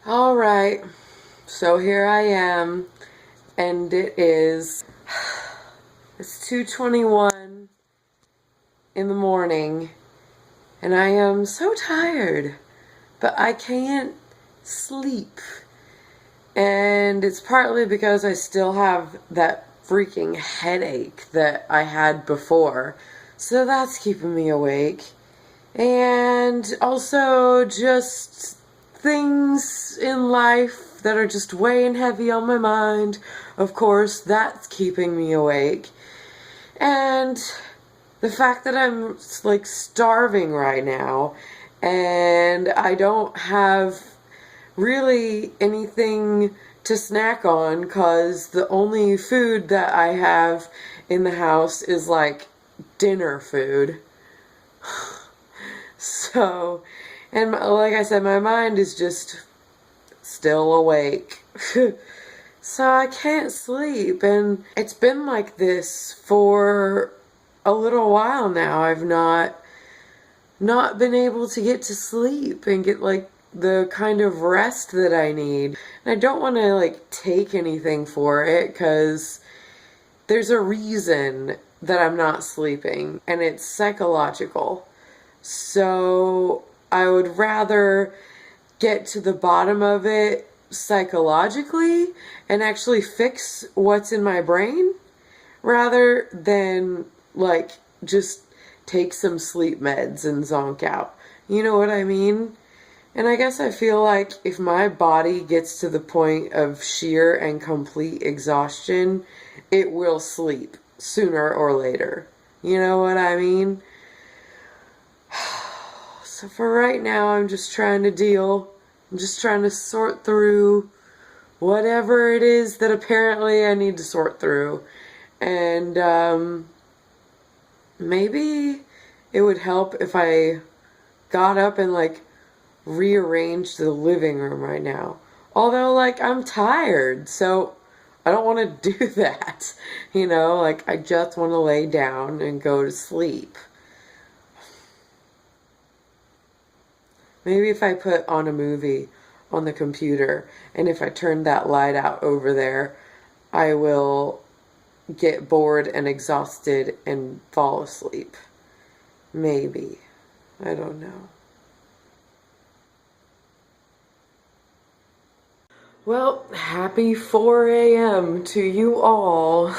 Alright, so here I am, and it's 2:21 in the morning, and I am so tired, but I can't sleep. And it's partly because I still have that freaking headache that I had before, so that's keeping me awake. And also just things in life that are just weighing heavy on my mind. Of course, that's keeping me awake. And the fact that I'm like starving right now and I don't have really anything to snack on because the only food that I have in the house is like dinner food. So, and like I said, my mind is just still awake. So I can't sleep, and it's been like this for a little while now. I've not been able to get to sleep and get like the kind of rest that I need. And I don't want to like take anything for it because there's a reason that I'm not sleeping, and it's psychological. So I would rather get to the bottom of it psychologically and actually fix what's in my brain rather than like just take some sleep meds and zonk out. You know what I mean? And I guess I feel like if my body gets to the point of sheer and complete exhaustion, it will sleep sooner or later. You know what I mean? So for right now, I'm just trying to deal. I'm just trying to sort through whatever it is that apparently I need to sort through. And maybe it would help if I got up and like rearranged the living room right now. Although like I'm tired, so I don't want to do that. You know, like I just want to lay down and go to sleep. Maybe if I put on a movie on the computer, and if I turn that light out over there, I will get bored and exhausted and fall asleep. Maybe. I don't know. Well, happy 4 a.m. to you all.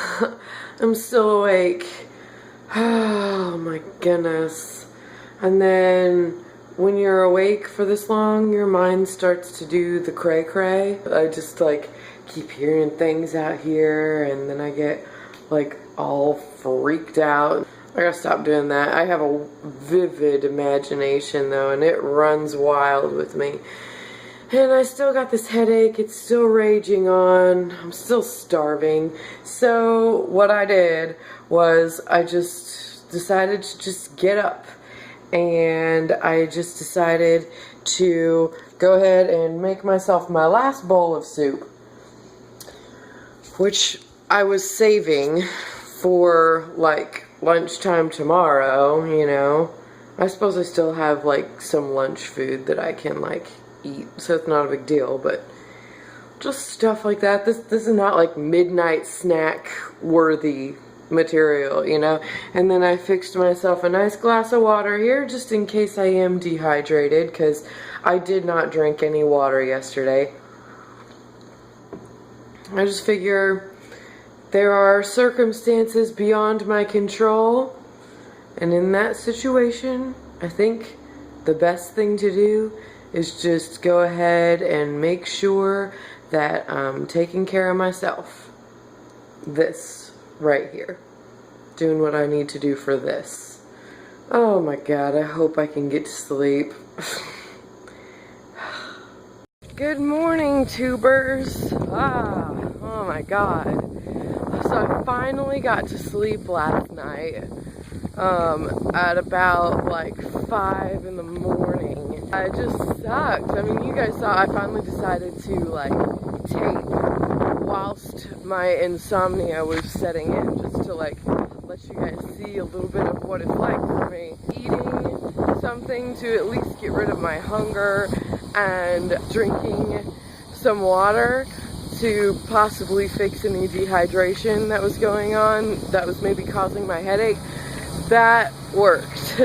I'm still awake. Oh my goodness. And then when you're awake for this long, your mind starts to do the cray-cray. I just like keep hearing things out here, and then I get like all freaked out. I gotta stop doing that. I have a vivid imagination though, and it runs wild with me. And I still got this headache. It's still raging on. I'm still starving. So what I did was I just decided to just get up. And I just decided to go ahead and make myself my last bowl of soup, which I was saving for like lunchtime tomorrow, you know. I suppose I still have like some lunch food that I can like eat, so it's not a big deal, but just stuff like that. This is not like midnight snack worthy material, you know. And then I fixed myself a nice glass of water here just in case I am dehydrated, because I did not drink any water yesterday. I just figure there are circumstances beyond my control, and in that situation I think the best thing to do is just go ahead and make sure that I'm taking care of myself. This right here. Doing what I need to do for this. Oh my god, I hope I can get to sleep. Good morning, tubers. Oh my god. So I finally got to sleep last night at about like 5 in the morning. It just sucked. I mean, you guys saw I finally decided to like tape whilst my insomnia was setting in, just to like let you guys see a little bit of what it's like for me. Eating something to at least get rid of my hunger and drinking some water to possibly fix any dehydration that was going on that was maybe causing my headache. That worked.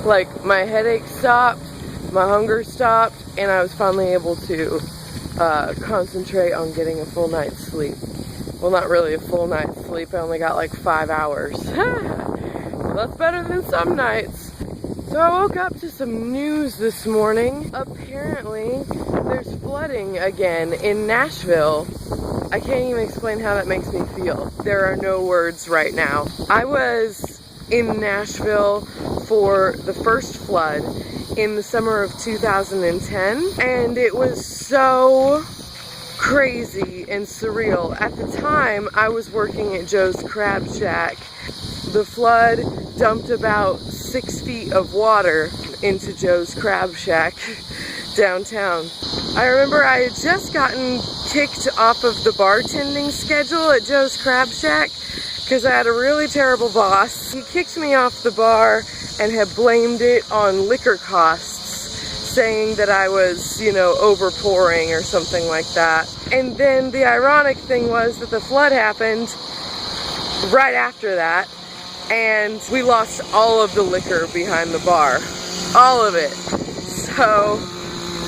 Like, my headache stopped, my hunger stopped, and I was finally able to concentrate on getting a full night's sleep. Well, not really a full night's sleep, I only got like 5 hours. Well, that's better than some nights. So I woke up to some news this morning. Apparently, there's flooding again in Nashville. I can't even explain how that makes me feel. There are no words right now. I was in Nashville for the first flood in the summer of 2010, and it was so crazy and surreal. At the time, I was working at Joe's Crab Shack. The flood dumped about 6 feet of water into Joe's Crab Shack downtown. I remember I had just gotten kicked off of the bartending schedule at Joe's Crab Shack because I had a really terrible boss. He kicked me off the bar and had blamed it on liquor costs, saying that I was, you know, overpouring or something like that. And then the ironic thing was that the flood happened right after that, and we lost all of the liquor behind the bar. All of it. So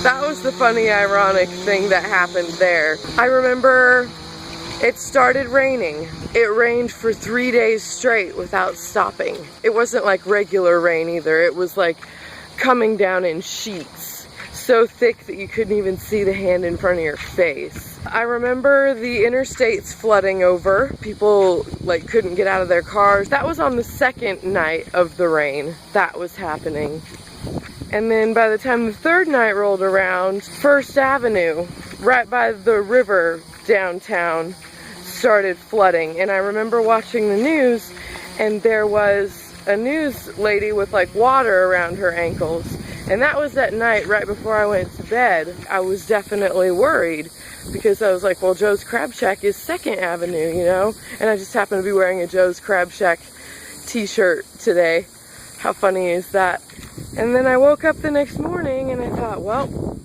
that was the funny, ironic thing that happened there. I remember it started raining. It rained for 3 days straight without stopping. It wasn't like regular rain either. It was like coming down in sheets, so thick that you couldn't even see the hand in front of your face. I remember the interstates flooding over. People like couldn't get out of their cars. That was on the second night of the rain that was happening. And then by the time the third night rolled around, First Avenue, right by the river downtown, started flooding. And I remember watching the news, and there was a news lady with like water around her ankles. And that was at night right before I went to bed. I was definitely worried because I was like, well, Joe's Crab Shack is 2nd Avenue, you know? And I just happened to be wearing a Joe's Crab Shack t-shirt today. How funny is that? And then I woke up the next morning and I thought, well,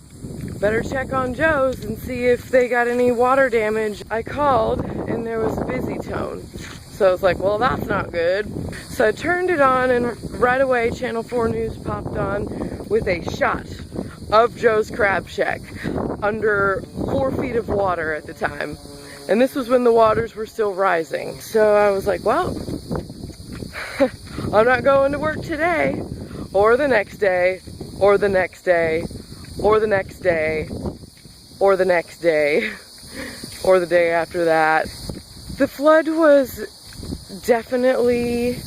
better check on Joe's and see if they got any water damage. I called and there was a busy tone. So I was like, well, that's not good. So I turned it on, and right away Channel 4 News popped on with a shot of Joe's Crab Shack under 4 feet of water at the time. And this was when the waters were still rising. So I was like, well, I'm not going to work today, or the next day, or the next day, or the next day, or the next day, or the day after that. The flood was definitely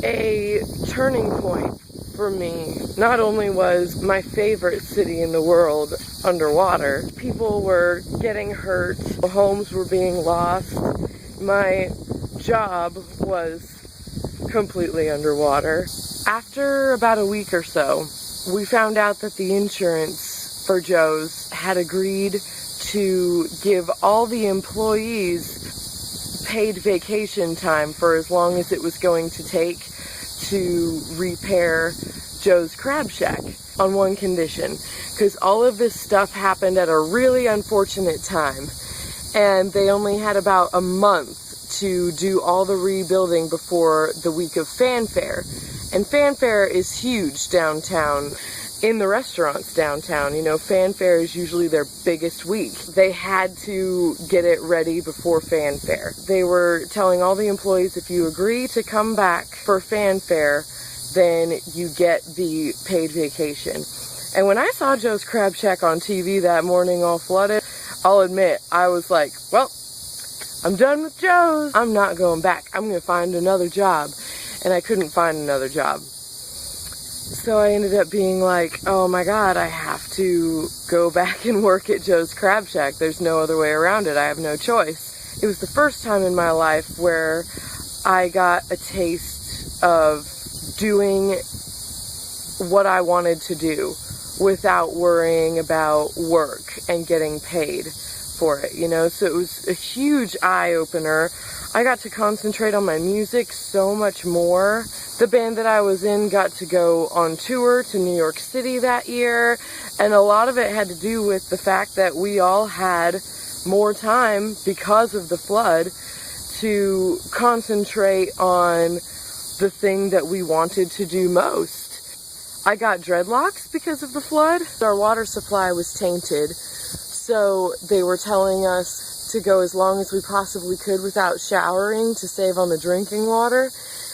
a turning point for me. Not only was my favorite city in the world underwater, people were getting hurt, homes were being lost, my job was completely underwater. After about a week or so, we found out that the insurance for Joe's had agreed to give all the employees paid vacation time for as long as it was going to take to repair Joe's Crab Shack, on one condition, because all of this stuff happened at a really unfortunate time, and they only had about a month to do all the rebuilding before the week of Fanfare. And Fanfare is huge downtown, in the restaurants downtown. You know, Fanfare is usually their biggest week. They had to get it ready before Fanfare. They were telling all the employees, if you agree to come back for Fanfare, then you get the paid vacation. And when I saw Joe's Crab Shack on TV that morning all flooded, I'll admit, I was like, well, I'm done with Joe's. I'm not going back. I'm going to find another job. And I couldn't find another job. So I ended up being like, oh my God, I have to go back and work at Joe's Crab Shack. There's no other way around it. I have no choice. It was the first time in my life where I got a taste of doing what I wanted to do without worrying about work and getting paid for it, you know? So it was a huge eye-opener I got to concentrate on my music so much more. The band that I was in got to go on tour to New York City that year, and a lot of it had to do with the fact that we all had more time because of the flood to concentrate on the thing that we wanted to do most. I got dreadlocks because of the flood. Our water supply was tainted, so they were telling us to go as long as we possibly could without showering to save on the drinking water.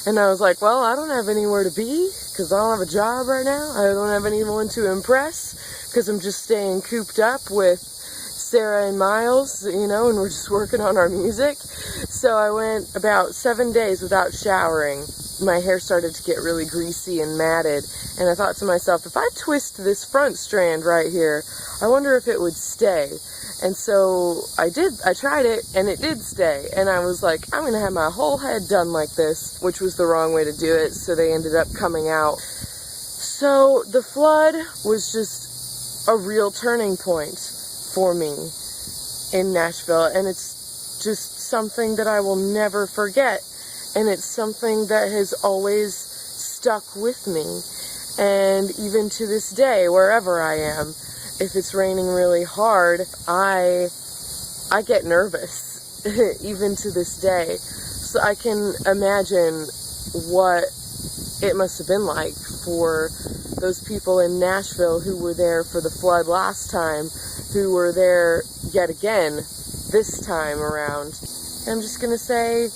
And I was like, well, I don't have anywhere to be because I don't have a job right now. I don't have anyone to impress because I'm just staying cooped up with Sarah and Miles, you know, and we're just working on our music. So I went about 7 days without showering. My hair started to get really greasy and matted, and I thought to myself, if I twist this front strand right here, I wonder if it would stay. And so I did. I tried it, and it did stay. And I was like, I'm going to have my whole head done like this, which was the wrong way to do it, so they ended up coming out. So the flood was just a real turning point for me in Nashville, and it's just something that I will never forget. And it's something that has always stuck with me. And even to this day, wherever I am, if it's raining really hard, I get nervous, even to this day. So I can imagine what it must have been like for those people in Nashville who were there for the flood last time, who were there yet again this time around. I'm just gonna say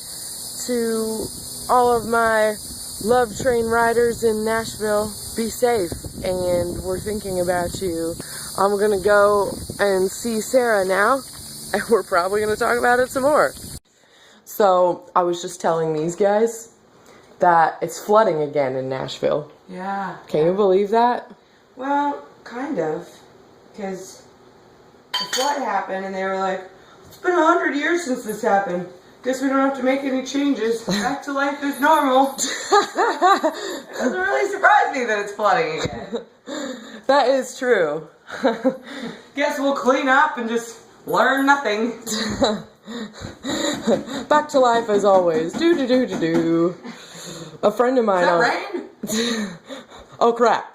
to all of my Love Train riders in Nashville, be safe, and we're thinking about you. I'm gonna go and see Sarah now, and we're probably gonna talk about it some more. So, I was just telling these guys that it's flooding again in Nashville. Yeah. Can you believe that? Well, kind of. Because the flood happened, and they were like, it's been 100 years since this happened. Guess we don't have to make any changes. Back to life as normal. It doesn't really surprise me that it's flooding again. That is true. Guess we'll clean up and just learn nothing. Back to life as always. Do. A friend of mine. Is that rain? Oh crap.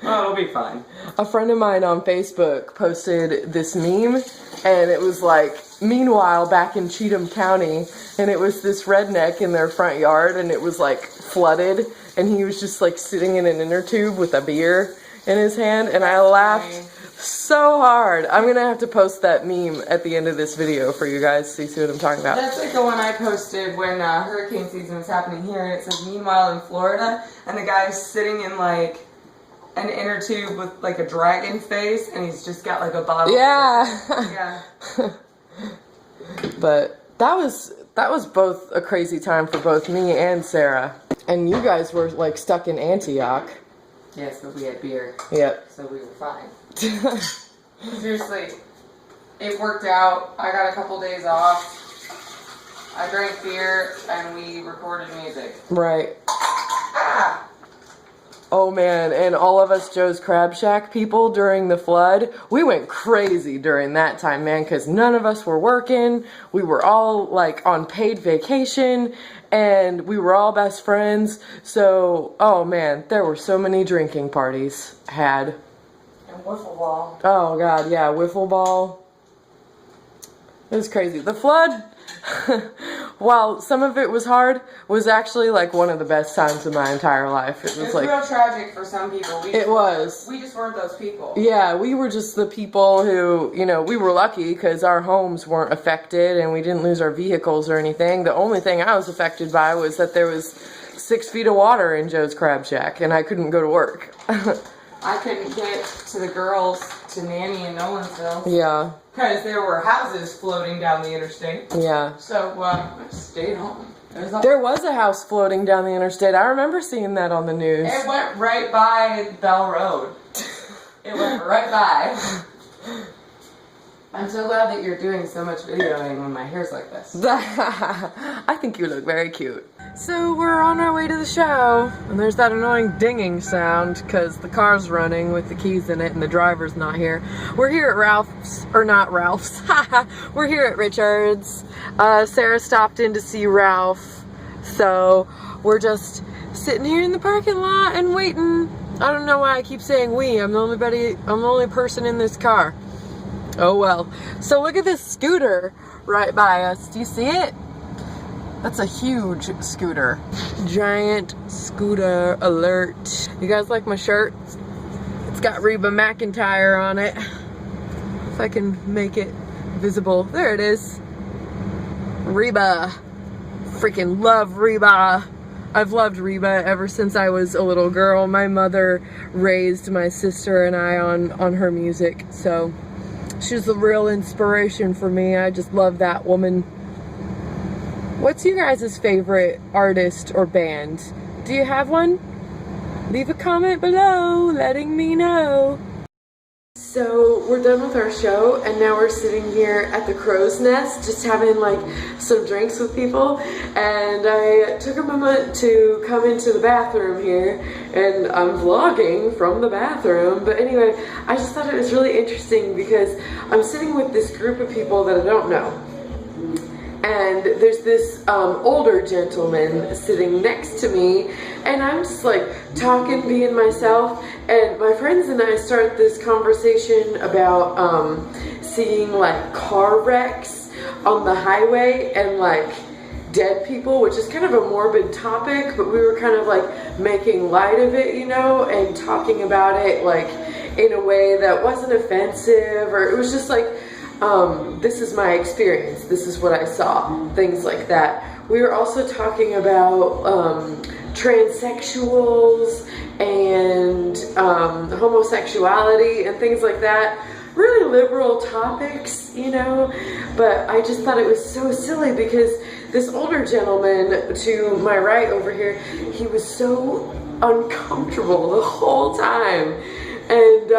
Oh, it'll be fine. A friend of mine on Facebook posted this meme, and it was like, meanwhile back in Cheatham County, and it was this redneck in their front yard, and it was like flooded, and he was just like sitting in an inner tube with a beer in his hand, and I laughed so hard. I'm gonna have to post that meme at the end of this video for you guys to see what I'm talking about. That's like the one I posted when hurricane season was happening here, and it says meanwhile in Florida, and the guy's sitting in like an inner tube with like a dragon face, and he's just got like a bottle. Yeah. Yeah. But that was both a crazy time for both me and Sarah. And you guys were like stuck in Antioch. Yes, but we had beer. Yep. So we were fine. Seriously, it worked out. I got a couple days off. I drank beer and we recorded music. Right. Ah! Oh man, and all of us Joe's Crab Shack people during the flood, we went crazy during that time, man, because none of us were working. We were all like on paid vacation, and we were all best friends. So, oh man, there were so many drinking parties had. And wiffle ball. Oh god, yeah, wiffle ball. It was crazy. The flood, while some of it was hard, was actually like one of the best times of my entire life. It was like real tragic for some people. We just weren't those people. Yeah, we were just the people who, you know, we were lucky because our homes weren't affected and we didn't lose our vehicles or anything. The only thing I was affected by was that there was 6 feet of water in Joe's Crab Shack and I couldn't go to work. I couldn't get to the girls to Nanny in Nolensville. Yeah. Because there were houses floating down the interstate. Yeah. So I stayed home. There was a house floating down the interstate. I remember seeing that on the news. It went right by Bell Road. It went right by. I'm so glad that you're doing so much videoing when my hair's like this. I think you look very cute. So we're on our way to the show, and there's that annoying dinging sound because the car's running with the keys in it and the driver's not here. We're here at Ralph's, or not Ralph's, we're here at Richard's. Sarah stopped in to see Ralph, so we're just sitting here in the parking lot and waiting. I don't know why I keep saying we. I'm the only person in this car. Oh well. So look at this scooter right by us. Do you see it? That's a huge scooter. Giant scooter alert. You guys like my shirt? It's got Reba McEntire on it. If I can make it visible. There it is. Reba. Freaking love Reba. I've loved Reba ever since I was a little girl. My mother raised my sister and I on her music. So she's a real inspiration for me. I just love that woman. What's you guys' favorite artist or band? Do you have one? Leave a comment below letting me know. So we're done with our show and now we're sitting here at the Crow's Nest just having like some drinks with people, and I took a moment to come into the bathroom here and I'm vlogging from the bathroom. But anyway, I just thought it was really interesting because I'm sitting with this group of people that I don't know. And there's this older gentleman sitting next to me, and I'm just like talking, being myself, and my friends and I start this conversation about seeing like car wrecks on the highway and like dead people, which is kind of a morbid topic, but we were kind of like making light of it, you know, and talking about it like in a way that wasn't offensive, or it was just like, this is my experience, this is what I saw, things like that. We were also talking about transsexuals and homosexuality and things like that. Really liberal topics, you know, but I just thought it was so silly because this older gentleman to my right over here, he was so uncomfortable the whole time. And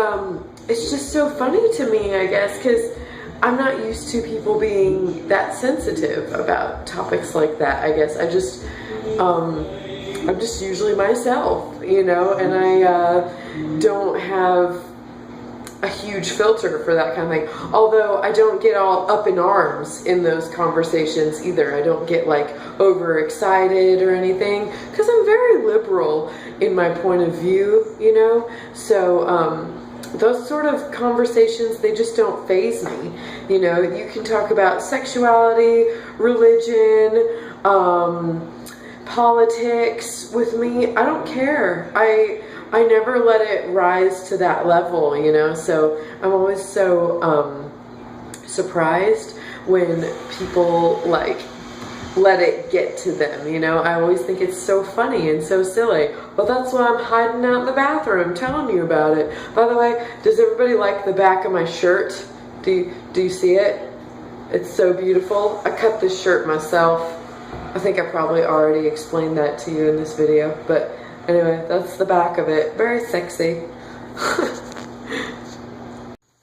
it's just so funny to me, I guess, because I'm not used to people being that sensitive about topics like that, I guess. I'm just usually myself, you know, and I don't have a huge filter for that kind of thing. Although I don't get all up in arms in those conversations either. I don't get like overexcited or anything because I'm very liberal in my point of view, you know. So those sort of conversations, they just don't faze me. You know, you can talk about sexuality, religion, politics with me. I don't care. I never let it rise to that level, you know, so I'm always so surprised when people like let it get to them, you know. I always think it's so funny and so silly, but that's why I'm hiding out in the bathroom telling you about it. By the way, does everybody like the back of my shirt? Do you see it? It's so beautiful. I cut this shirt myself. I think I probably already explained that to you in this video, but anyway, that's the back of it. Very sexy.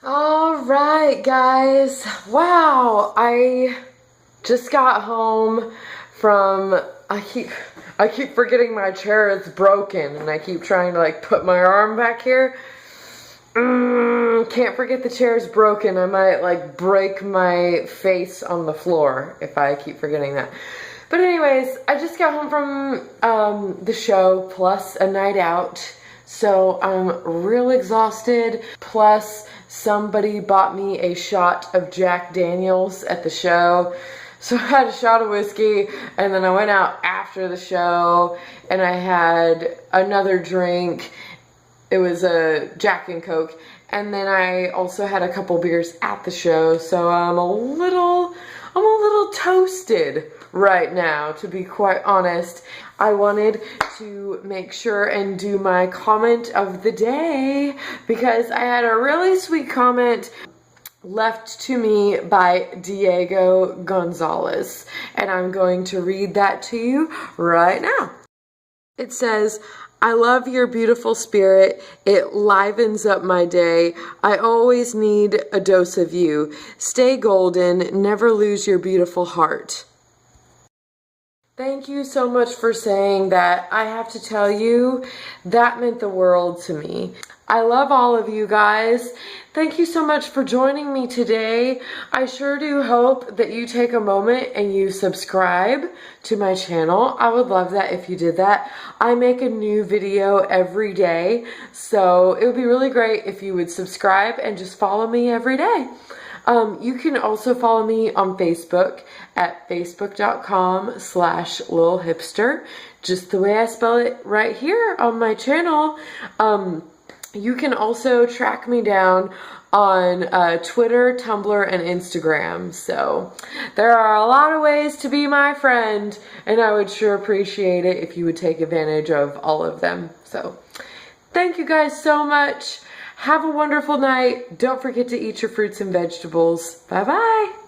Alright guys, wow, I just got home from, I keep forgetting my chair is broken and I keep trying to like put my arm back here. Can't forget the chair's broken. I might like break my face on the floor if I keep forgetting that. But anyways, I just got home from the show plus a night out. So I'm real exhausted. Plus somebody bought me a shot of Jack Daniels at the show. So I had a shot of whiskey and then I went out after the show and I had another drink. It was a Jack and Coke. And then I also had a couple beers at the show. So I'm a little toasted right now, to be quite honest. I wanted to make sure and do my comment of the day because I had a really sweet comment left to me by Diego Gonzalez, and I'm going to read that to you right now. It says, I love your beautiful spirit. It livens up my day. I always need a dose of you. Stay golden. Never lose your beautiful heart. Thank you so much for saying that. I have to tell you, that meant the world to me. I love all of you guys. Thank you so much for joining me today. I sure do hope that you take a moment and you subscribe to my channel. I would love that if you did that. I make a new video every day, so it would be really great if you would subscribe and just follow me every day. You can also follow me on Facebook at facebook.com/lilhipster, just the way I spell it right here on my channel. You can also track me down on Twitter, Tumblr, and Instagram. So there are a lot of ways to be my friend, and I would sure appreciate it if you would take advantage of all of them. So thank you guys so much. Have a wonderful night. Don't forget to eat your fruits and vegetables. Bye-bye.